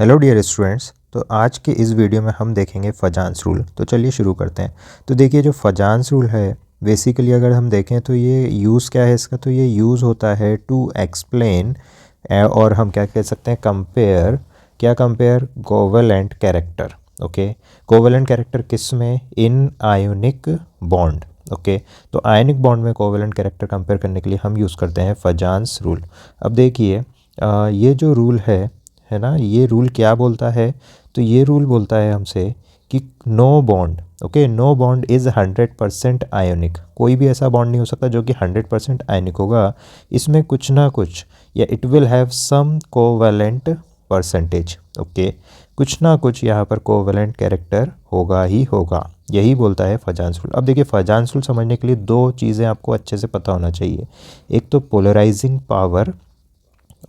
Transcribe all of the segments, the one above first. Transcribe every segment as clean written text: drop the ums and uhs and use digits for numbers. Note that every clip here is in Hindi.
Hello dear students. तो आज के इस वीडियो में हम देखेंगे फजान्स रूल। तो चलिए शुरू करते हैं। तो देखिए जो फजान्स रूल है बेसिकली अगर हम देखें तो ये यूज़ क्या है इसका, तो ये यूज़ होता है टू एक्सप्लेन और हम क्या कह सकते हैं कंपेयर। क्या compare? Covalent character. Okay, covalent character किस में? इन आयोनिक बॉन्ड। ओके, तो आयनिक बॉन्ड में कोवेलेंट कैरेक्टर कंपेयर करने के लिए हम यूज़ करते हैं फजान्स रूल। अब देखिए ये जो रूल है ना, ये रूल क्या बोलता है? तो ये रूल बोलता है हमसे कि no bond, okay, no bond is 100% ionic. कोई भी ऐसा बॉन्ड नहीं हो सकता जो कि 100% आयोनिक होगा। इसमें कुछ ना कुछ या it will have some covalent percentage. Okay, कुछ ना कुछ यहाँ पर कोवेलेंट कैरेक्टर होगा ही होगा। यही बोलता है फजान्स रूल। अब देखिए फजान्स रूल समझने के लिए दो चीज़ें आपको अच्छे से पता होना चाहिए। एक तो polarising power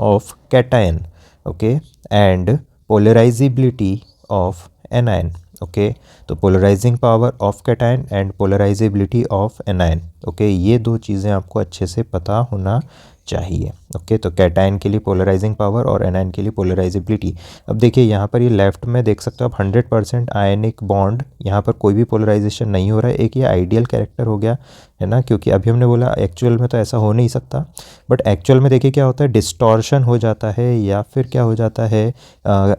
of cation, okay, and polarizability of anion. Okay, तो polarising power of cation and polarizability of anion. Okay, ये दो चीज़ें आपको अच्छे से पता होना चाहिए। ओके, तो कैटायन के लिए पोलराइजिंग पावर और एनायन के लिए पोलराइजिबिलिटी। अब देखिए यहाँ पर ये लेफ्ट में देख सकते हो आप 100% आयनिक बॉन्ड, यहाँ पर कोई भी पोलराइजेशन नहीं हो रहा है। एक ये आइडियल कैरेक्टर हो गया है ना, क्योंकि अभी हमने बोला एक्चुअल में तो ऐसा हो नहीं सकता, बट एक्चुअल में देखिए क्या होता है, डिस्टॉर्शन हो जाता है या फिर क्या हो जाता है,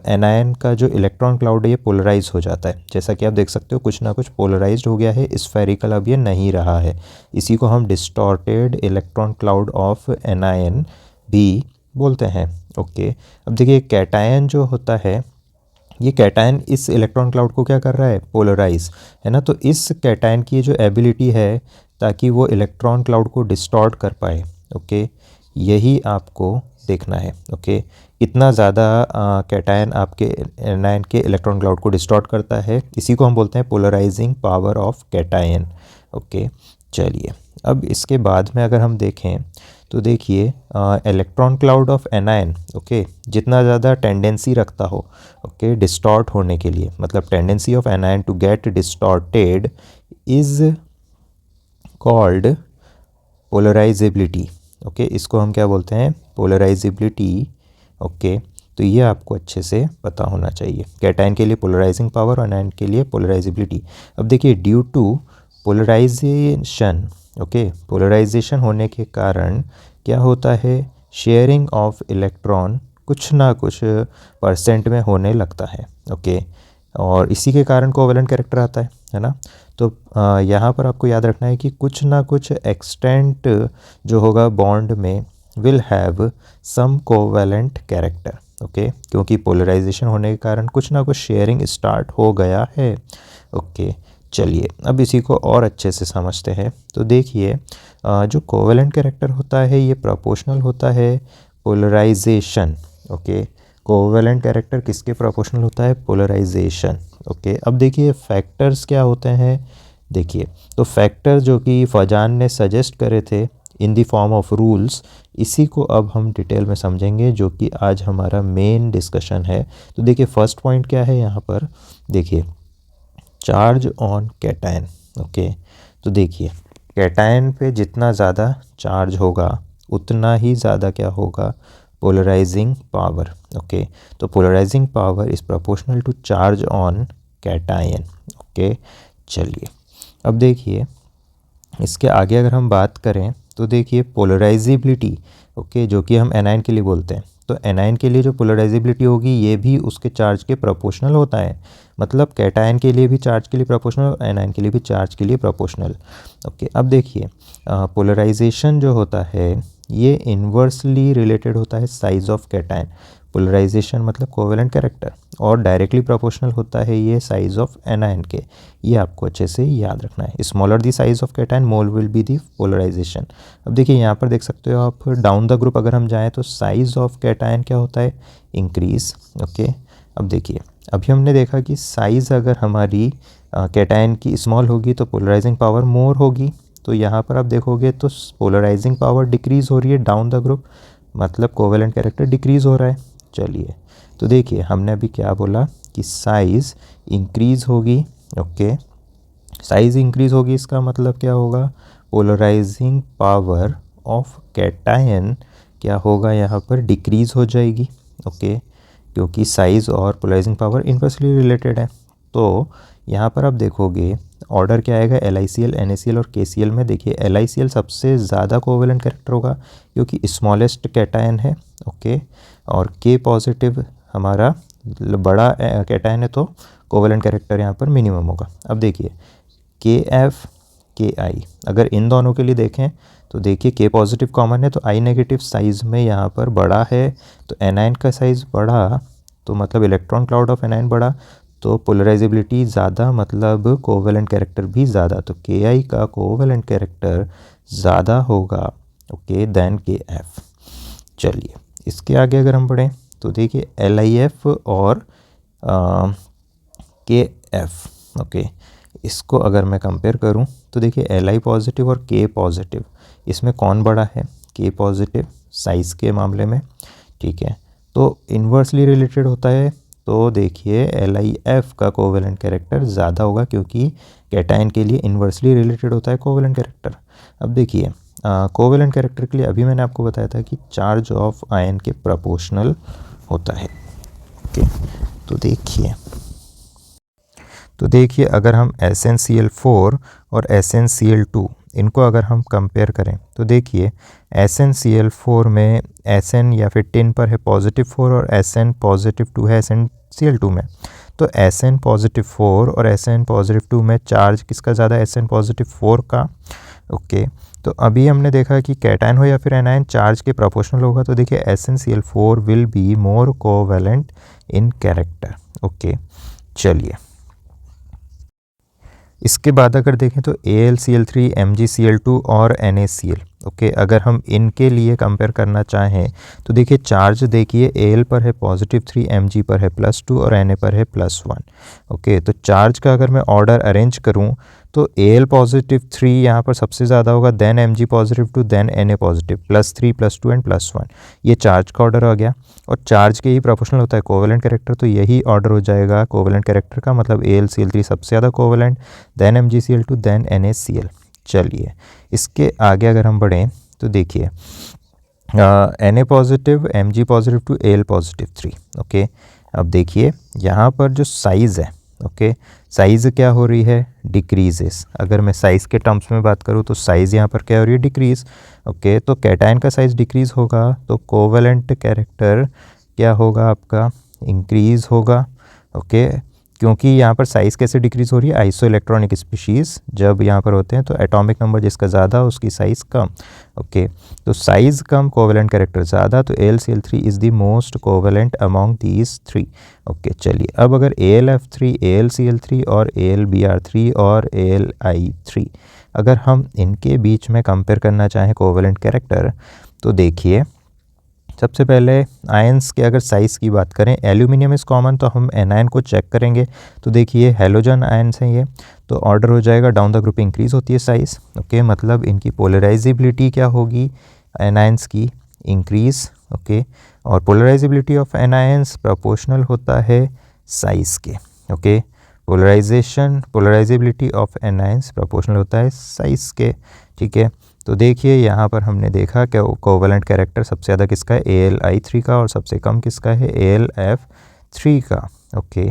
एनायन का जो इलेक्ट्रॉन क्लाउड है ये पोलराइज हो जाता है। जैसा कि आप देख सकते हो कुछ ना कुछ पोलराइज्ड हो गया है, स्फेरिकल अब ये नहीं रहा है। इसी को हम distorted electron cloud of anion भी बोलते हैं। ओके, अब देखिए कैटायन जो होता है, ये कैटायन इस इलेक्ट्रॉन क्लाउड को क्या कर रहा है? पोलराइज, है ना। तो इस कैटायन की जो एबिलिटी है ताकि वो इलेक्ट्रॉन क्लाउड को डिस्टॉर्ट कर पाए, ओके, यही आपको देखना है। ओके, कितना ज़्यादा कैटायन आपके एनायन के इलेक्ट्रॉन क्लाउड को डिस्टॉर्ट करता है, इसी को हम बोलते हैं polarising power of cation. Okay, चलिए अब इसके बाद में अगर हम देखें तो देखिए electron cloud of anion, okay, जितना ज़्यादा टेंडेंसी रखता हो, ओके, डिस्टॉर्ट होने के लिए, मतलब tendency of anion to get distorted is called polarisability. Okay, इसको हम क्या बोलते हैं? पोलराइजेबिलिटी। ओके, तो ये आपको अच्छे से पता होना चाहिए। कैटायन के लिए पोलराइजिंग पावर और एनायन के लिए पोलराइजेबिलिटी। अब देखिए due to polarisation, okay, polarisation होने के कारण क्या होता है? शेयरिंग ऑफ इलेक्ट्रॉन कुछ ना कुछ परसेंट में होने लगता है। ओके, और इसी के कारण कोवेलेंट कैरेक्टर आता है ना। तो यहाँ पर आपको याद रखना है कि कुछ ना कुछ एक्सटेंट जो होगा बॉन्ड में will have some covalent character. Okay, क्योंकि पोलराइजेशन होने के कारण कुछ ना कुछ शेयरिंग स्टार्ट हो गया है। ओके, चलिए अब इसी को और अच्छे से समझते हैं। तो देखिए जो कोवेलेंट कैरेक्टर होता है ये प्रोपोर्शनल होता है पोलराइजेशन। ओके, कोवेलेंट कैरेक्टर किसके प्रोपोर्शनल होता है? पोलराइजेशन। ओके, अब देखिए फैक्टर्स क्या होते हैं। देखिए तो फैक्टर जो कि फजान ने सजेस्ट करे थे in the form of rules, इसी को अब हम डिटेल में समझेंगे, जो कि आज हमारा मेन डिस्कशन है। तो देखिए फर्स्ट पॉइंट क्या है यहाँ पर, देखिए चार्ज ऑन कैटायन। ओके, तो देखिए कैटायन पे जितना ज़्यादा चार्ज होगा उतना ही ज़्यादा क्या होगा? Polarising power. ओके, तो polarising power is proportional to charge on cation. Okay, चलिए अब देखिए इसके आगे अगर हम बात करें तो देखिए पोलराइजिबिलिटी, ओके, जो कि हम एनायन के लिए बोलते हैं। तो एनायन के लिए जो पोलराइजिबिलिटी होगी ये भी उसके चार्ज के प्रोपोर्शनल होता है। मतलब कैटायन के लिए भी चार्ज के लिए प्रोपोर्शनल, एनायन के लिए भी चार्ज के लिए प्रोपोर्शनल। ओके, अब देखिए पोलराइजेशन जो होता है ये इन्वर्सली रिलेटेड होता है साइज ऑफ कैटायन। पोलराइजेशन मतलब कोवेलेंट कैरेक्टर, और डायरेक्टली प्रोपोर्शनल होता है ये साइज ऑफ एनायन के। ये आपको अच्छे से याद रखना है। Smaller the size of cation more will be the polarisation. अब देखिए यहाँ पर देख सकते हो आप डाउन द ग्रुप अगर हम जाएँ तो साइज ऑफ कैटायन क्या होता है? इंक्रीज। ओके, अब देखिए अभी हमने देखा कि साइज़ अगर हमारी कैटायन की स्मॉल होगी तो पोलराइजिंग पावर मोर होगी। तो यहाँ पर आप देखोगे तो पोलराइजिंग पावर डिक्रीज़ हो रही है डाउन द ग्रुप, मतलब कोवेलेंट कैरेक्टर डिक्रीज़ हो रहा है। चलिए तो देखिए हमने अभी क्या बोला कि साइज़ इंक्रीज़ होगी। ओके, साइज़ इंक्रीज़ होगी इसका मतलब क्या होगा? पोलराइजिंग पावर ऑफ कैटायन क्या होगा? यहाँ पर डिक्रीज़ हो जाएगी। ओके, क्योंकि साइज़ और पोलराइजिंग पावर इन्वर्सली रिलेटेड है। तो यहाँ पर आप देखोगे ऑर्डर क्या आएगा, LiCl, NaCl और KCl में। देखिए LiCl सबसे ज़्यादा कोवेलेंट कैरेक्टर होगा क्योंकि स्मॉलेस्ट कैटायन है, ओके। और K पॉजिटिव हमारा बड़ा कैटायन है, तो कोवेलेंट कैरेक्टर यहाँ पर मिनिमम होगा। अब देखिए KF KI, अगर इन दोनों के लिए देखें तो देखिए K पॉजिटिव कॉमन है तो I नेगेटिव साइज़ में यहाँ पर बड़ा है, तो एनायन का साइज़ बड़ा तो मतलब इलेक्ट्रॉन क्लाउड ऑफ एनायन बड़ा, तो पोलराइजेबिलिटी ज़्यादा मतलब कोवेलेंट कैरेक्टर भी ज़्यादा, तो KI का कोवेलेंट कैरेक्टर ज़्यादा होगा, ओके, देन KF। चलिए इसके आगे अगर हम बढ़ें तो देखिए LiF और KF, ओके। इसको अगर मैं कंपेयर करूं तो देखिए Li पॉजिटिव और K पॉजिटिव, इसमें कौन बड़ा है, K पॉजिटिव साइज़ के मामले में, ठीक है। तो इन्वर्सली रिलेटेड होता है, तो देखिए LiF का कोवेलेंट कैरेक्टर ज़्यादा होगा क्योंकि कैटायन के लिए इन्वर्सली रिलेटेड होता है कोवेलेंट कैरेक्टर। अब देखिए कोवेलेंट कैरेक्टर के लिए अभी मैंने आपको बताया था कि चार्ज ऑफ आयन के प्रोपोर्शनल होता है, ओके। तो देखिए अगर हम SnCl4 और SnCl2 इनको अगर हम कंपेयर करें तो देखिए SnCl4 में Sn या फिर टिन पर है पॉजिटिव 4 और Sn पॉजिटिव 2 है SnCl2 में। तो Sn पॉजिटिव 4 और Sn पॉजिटिव 2 में चार्ज किसका ज़्यादा, Sn पॉजिटिव 4 का, ओके। तो अभी हमने देखा कि कैटायन हो या फिर एनायन चार्ज के प्रोपोर्शनल होगा, तो देखिए SnCl4 will be more covalent in character, okay. चलिए इसके बाद अगर देखें तो AlCl3, MgCl2 और NaCl, ओके। अगर हम इनके लिए कंपेयर करना चाहें तो देखिए चार्ज देखिए Al पर है पॉजिटिव 3, Mg पर है +2 और Na पर है +1, ओके। तो चार्ज का अगर मैं ऑर्डर अरेंज करूं तो Al पॉजिटिव 3 यहाँ पर सबसे ज़्यादा होगा, then Mg positive 2, then Na positive +3 +2 and +1, ये चार्ज का ऑर्डर आ गया। और चार्ज के ही प्रोपोर्शनल होता है कोवेलेंट कैरेक्टर, तो यही ऑर्डर हो जाएगा कोवेलेंट कैरेक्टर का, मतलब AlCl3 सबसे ज़्यादा covalent, then MgCl2, then NaCl। चलिए इसके आगे अगर हम बढ़ें तो देखिए Na positive, Mg positive 2, Al positive 3, okay. अब देखिए यहाँ पर जो साइज़ है, ओके, साइज़ क्या हो रही है, डिक्रीजेस। अगर मैं साइज़ के टर्म्स में बात करूँ तो साइज़ यहाँ पर क्या हो रही है, डिक्रीज़, ओके। तो कैटायन का साइज़ डिक्रीज़ होगा तो कोवेलेंट कैरेक्टर क्या होगा आपका, इंक्रीज़ होगा, ओके। क्योंकि यहाँ पर साइज़ कैसे डिक्रीज़ हो रही है, आइसो इलेक्ट्रॉनिक स्पीशीज़ जब यहाँ पर होते हैं तो एटॉमिक नंबर जिसका ज़्यादा उसकी साइज़ कम, ओके। तो साइज़ कम कोवेलेंट कैरेक्टर ज़्यादा, तो AlCl3 is the most covalent among these 3, okay. चलिए अब अगर AlF3, AlCl3 और AlBr3 और AlI3 अगर हम इनके बीच में कंपेयर करना चाहें कोवेलेंट कैरेक्टर, तो देखिए सबसे पहले आयंस के अगर साइज़ की बात करें, एल्यूमिनियम इज़ कॉमन, तो हम एनायन को चेक करेंगे तो देखिए हैलोजन आयंस हैं ये, तो ऑर्डर हो जाएगा डाउन द ग्रुप इंक्रीज़ होती है साइज़, ओके। मतलब इनकी पोलराइजेबिलिटी क्या होगी, एनायंस की इंक्रीज़, ओके। और पोलराइजेबिलिटी ऑफ एनायंस प्रोपोर्शनल होता है साइज़ के, okay. Polarisability of anions proportional होता है साइज़ के, ठीक है। तो देखिए यहाँ पर हमने देखा कि कोवेलेंट कैरेक्टर सबसे ज़्यादा किसका है, AlI3 का, और सबसे कम किसका है, AlF3 का, ओके।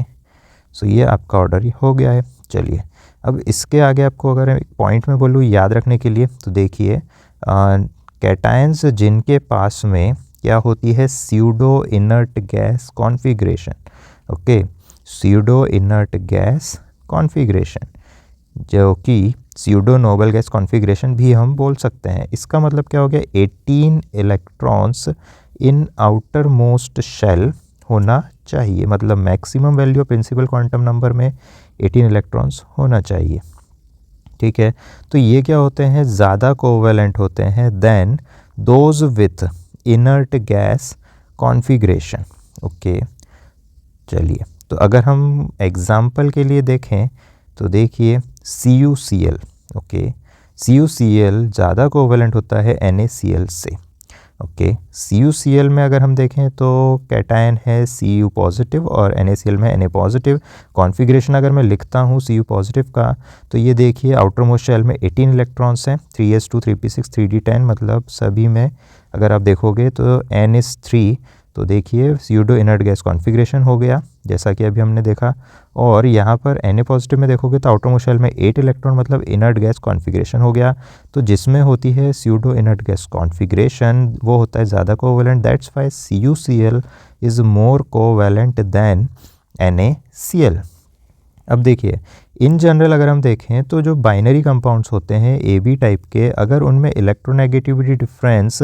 सो ये आपका ऑर्डर हो गया है। चलिए अब इसके आगे आपको अगर एक पॉइंट में बोलूँ याद रखने के लिए, तो देखिए कैटायंस जिनके पास में क्या होती है, pseudo inert gas configuration, okay, pseudo inert gas configuration, जो कि स्यूडो नोबल गैस कॉन्फ़िगरेशन भी हम बोल सकते हैं। इसका मतलब क्या हो गया, 18 electrons in outermost shell होना चाहिए, मतलब maximum value of principal quantum number में 18 इलेक्ट्रॉन्स होना चाहिए, ठीक है। तो ये क्या होते हैं, ज़्यादा कोवेलेंट होते हैं than those with inert gas configuration, okay. चलिए तो अगर हम एग्जाम्पल के लिए देखें तो देखिए CuCl, ओके, CuCl ज़्यादा कोवेलेंट होता है NaCl से, ओके। CuCl में अगर हम देखें तो कैटायन है Cu पॉजिटिव और NaCl में Na पॉजिटिव। कॉन्फ़िगरेशन अगर मैं लिखता हूँ Cu पॉजिटिव का, तो ये देखिए आउटर मोस्ट शेल में 18 इलेक्ट्रॉन्स हैं, 3s2 3p6 3d10, मतलब सभी में अगर आप देखोगे तो n is 3, तो देखिए स्यूडो इनर्ट गैस कॉन्फ़िगरेशन हो गया जैसा कि अभी हमने देखा। और यहाँ पर Na पॉजिटिव में देखोगे तो आउटरमोस्ट शेल में 8 इलेक्ट्रॉन मतलब इनर्ट गैस कॉन्फ़िगरेशन हो गया। तो जिसमें होती है स्यूडो इनर्ट गैस कॉन्फ़िगरेशन वो होता है ज़्यादा covalent, that's why CuCl is more covalent than NaCl। अब देखिए इन जनरल अगर हम देखें तो जो बाइनरी कंपाउंड्स होते हैं AB टाइप के, अगर उनमें इलेक्ट्रोनेगेटिविटी डिफरेंस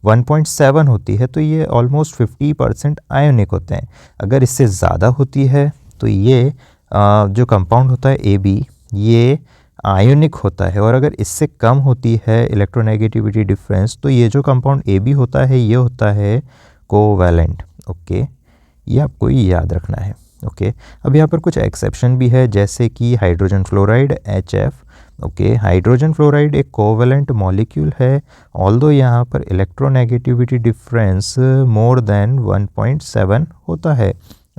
1.7 होती है तो ये ऑलमोस्ट 50% आयोनिक होते हैं। अगर इससे ज़्यादा होती है तो ये जो कंपाउंड होता है AB ये आयोनिक होता है। और अगर इससे कम होती है इलेक्ट्रोनेगेटिविटी डिफरेंस तो ये जो कंपाउंड AB होता है ये होता है कोवैलेंट। ओके, ये आपको याद रखना है। ओके अब यहाँ पर कुछ एक्सेप्शन भी है जैसे कि hydrogen fluoride HF। Okay hydrogen fluoride एक कोवैलेंट मॉलिक्यूल है ऑल्दो यहाँ पर इलेक्ट्रोनेगेटिविटी डिफरेंस मोर देन 1.7 होता है।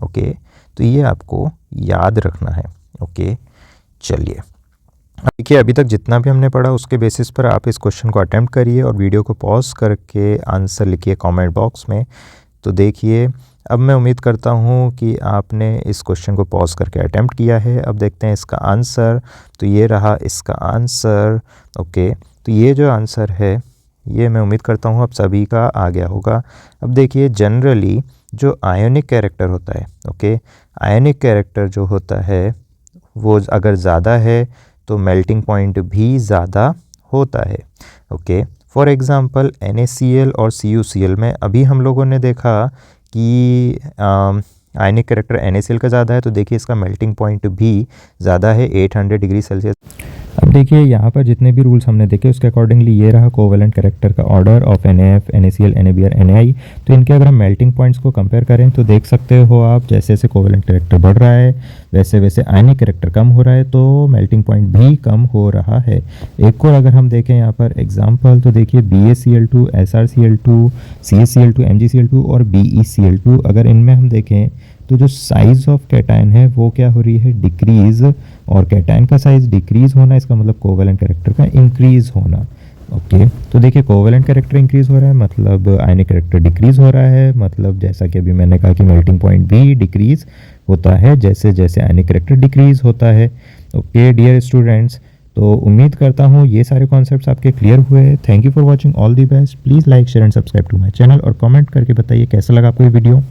ओके तो ये आपको याद रखना है। ओके चलिए देखिए अभी तक जितना भी हमने पढ़ा उसके बेसिस पर आप इस क्वेश्चन को अटेम्प्ट करिए और वीडियो को पॉज करके आंसर लिखिए कमेंट बॉक्स में। तो देखिए अब मैं उम्मीद करता हूँ कि आपने इस क्वेश्चन को पॉज करके अटेम्प्ट किया है। अब देखते हैं इसका आंसर। तो ये रहा इसका आंसर। ओके तो ये जो आंसर है ये मैं उम्मीद करता हूँ अब सभी का आ गया होगा। अब देखिए जनरली जो आयोनिक कैरेक्टर होता है, ओके आयोनिक कैरेक्टर जो होता है वो अगर ज़्यादा है तो मेल्टिंग पॉइंट भी ज़्यादा होता है। ओके फॉर एग्ज़ाम्पल NaCl और CuCl में अभी हम लोगों ने देखा कि आयनिक कैरेक्टर NaCl का ज़्यादा है तो देखिए इसका मेल्टिंग पॉइंट भी ज़्यादा है 800 डिग्री सेल्सियस। अब देखिए यहाँ पर जितने भी रूल्स हमने देखे उसके अकॉर्डिंगली ये रहा कोवैलेंट कैरेक्टर का order of NaF, NaCl, NaB और Na। तो इनके अगर हम मेल्टिंग पॉइंट्स को कंपेयर करें तो देख सकते हो आप जैसे जैसे कोवैलेंट कैरेक्टर बढ़ रहा है वैसे वैसे आयनिक कैरेक्टर कम हो रहा है तो मेल्टिंग पॉइंट भी कम हो रहा है। एक और अगर हम देखें यहाँ पर एग्जाम्पल तो देखिए BaCl2, SrCl2, CaCl2, MgCl2 और BeCl2 अगर इनमें हम देखें तो जो साइज़ ऑफ कैटायन है वो क्या हो रही है डिक्रीज़, और कैटायन का साइज़ डिक्रीज़ होना इसका मतलब कोवैलेंट कैरेक्टर का इंक्रीज़ होना। ओके तो देखिए कोवैलेंट कैरेक्टर इंक्रीज़ हो रहा है मतलब आयनिक कैरेक्टर डिक्रीज़ हो रहा है, मतलब जैसा कि अभी मैंने कहा कि मेल्टिंग पॉइंट भी डिक्रीज़ होता है जैसे जैसे आयनिक कैरेक्टर डिक्रीज़ होता है। ओके डियर स्टूडेंट्स तो उम्मीद करता हूँ ये सारे कॉन्सेप्ट्स आपके क्लियर हुए। Thank you for watching, all the best. Please like share and subscribe to my channel और कमेंट करके बताइए कैसा लगा आपको ये वीडियो।